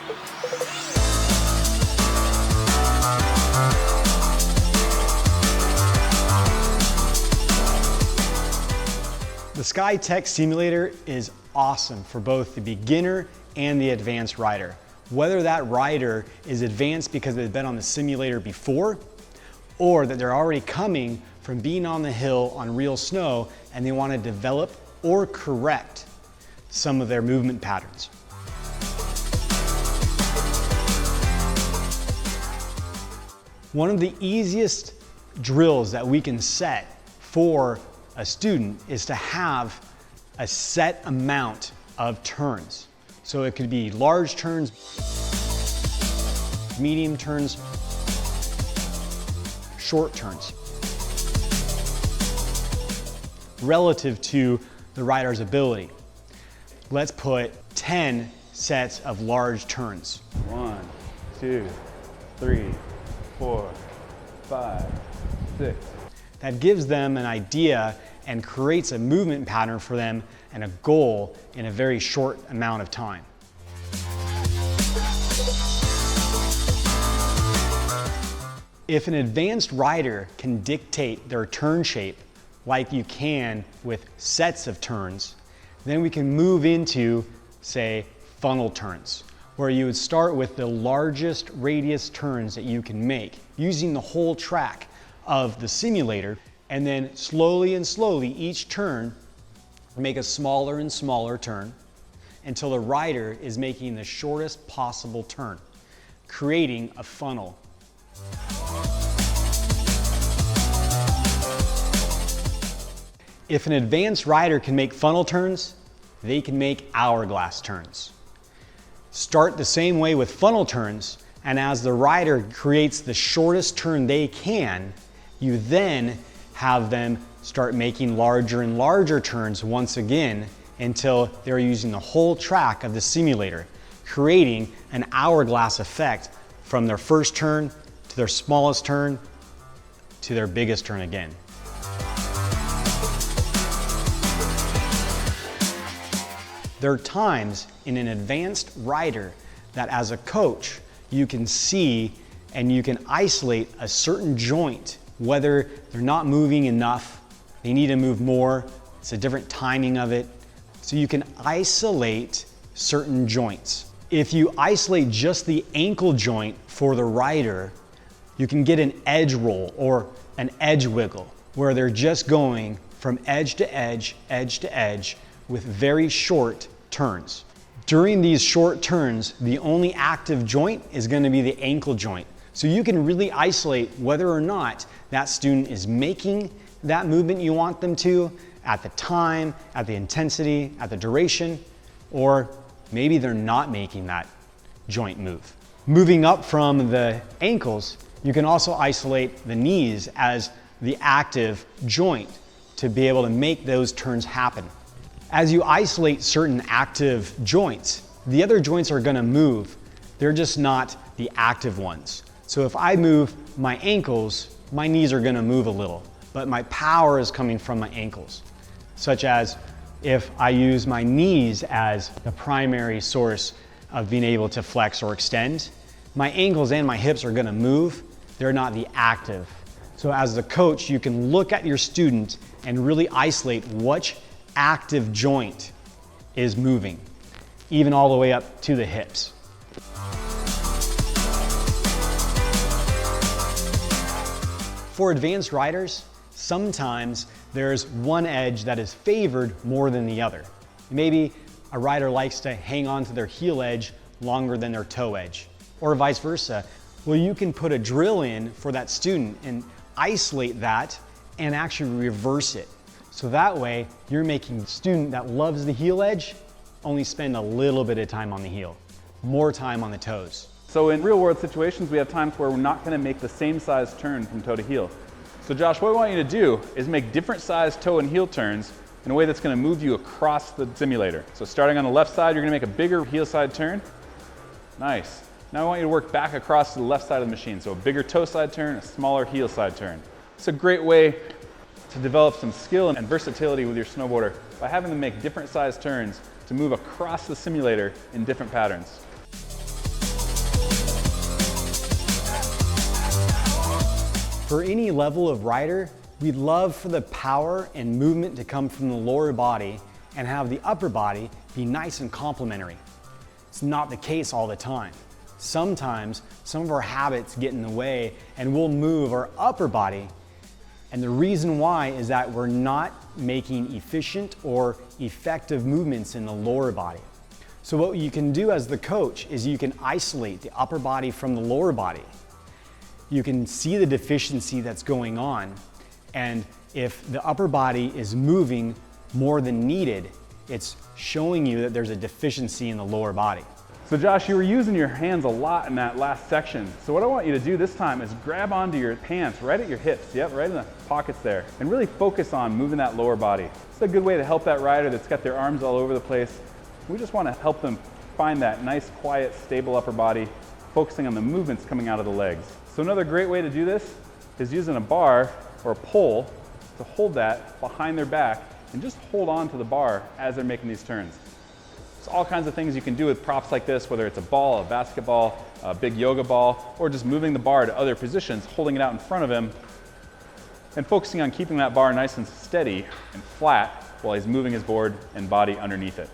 The SkyTech Simulator is awesome for both the beginner and the advanced rider. Whether that rider is advanced because they've been on the simulator before, or that they're already coming from being on the hill on real snow and they want to develop or correct some of their movement patterns. One of the easiest drills that we can set for a student is to have a set amount of turns. So it could be large turns, medium turns, short turns, relative to the rider's ability. Let's put 10 sets of large turns. 1, 2, 3, 4, 5, 6. That gives them an idea and creates a movement pattern for them and a goal in a very short amount of time. If an advanced rider can dictate their turn shape like you can with sets of turns, then we can move into, say, funnel turns, where you would start with the largest radius turns that you can make using the whole track of the simulator, and then slowly and slowly each turn make a smaller and smaller turn until the rider is making the shortest possible turn, creating a funnel. If an advanced rider can make funnel turns, they can make hourglass turns. Start the same way with funnel turns, and as the rider creates the shortest turn they can, you then have them start making larger and larger turns once again until they're using the whole track of the simulator, creating an hourglass effect from their first turn to their smallest turn to their biggest turn again. There are times in an advanced rider that as a coach, you can see and you can isolate a certain joint, whether they're not moving enough, they need to move more, it's a different timing of it. So you can isolate certain joints. If you isolate just the ankle joint for the rider, you can get an edge roll or an edge wiggle, where they're just going from edge to edge to edge, with very short turns. During these short turns, the only active joint is going to be the ankle joint. So you can really isolate whether or not that student is making that movement you want them to at the time, at the intensity, at the duration, or maybe they're not making that joint move. Moving up from the ankles, you can also isolate the knees as the active joint to be able to make those turns happen. As you isolate certain active joints, the other joints are going to move. They're just not the active ones. So if I move my ankles, my knees are going to move a little, but my power is coming from my ankles. Such as if I use my knees as the primary source of being able to flex or extend, my ankles and my hips are going to move. They're not the active. So as the coach, you can look at your student and really isolate which active joint is moving, even all the way up to the hips. For advanced riders, sometimes there's one edge that is favored more than the other. Maybe a rider likes to hang on to their heel edge longer than their toe edge, or vice versa. Well, you can put a drill in for that student and isolate that and actually reverse it. So that way, you're making the student that loves the heel edge only spend a little bit of time on the heel, more time on the toes. So in real world situations, we have times where we're not going to make the same size turn from toe to heel. So Josh, what we want you to do is make different size toe and heel turns in a way that's going to move you across the simulator. So starting on the left side, you're going to make a bigger heel side turn. Nice. Now I want you to work back across to the left side of the machine. So a bigger toe side turn, a smaller heel side turn. It's a great way to develop some skill and versatility with your snowboarder by having them make different size turns to move across the simulator in different patterns. For any level of rider, we'd love for the power and movement to come from the lower body and have the upper body be nice and complementary. It's not the case all the time. Sometimes some of our habits get in the way and we'll move our upper body, and the reason why is that we're not making efficient or effective movements in the lower body. So what you can do as the coach is you can isolate the upper body from the lower body. You can see the deficiency that's going on, and if the upper body is moving more than needed, it's showing you that there's a deficiency in the lower body. So Josh, you were using your hands a lot in that last section. So what I want you to do this time is grab onto your pants right at your hips, yep, right in the pockets there, and really focus on moving that lower body. It's a good way to help that rider that's got their arms all over the place. We just want to help them find that nice, quiet, stable upper body, focusing on the movements coming out of the legs. So another great way to do this is using a bar or a pole to hold that behind their back and just hold on to the bar as they're making these turns. There's all kinds of things you can do with props like this, whether it's a ball, a basketball, a big yoga ball, or just moving the bar to other positions, holding it out in front of him, and focusing on keeping that bar nice and steady and flat while he's moving his board and body underneath it.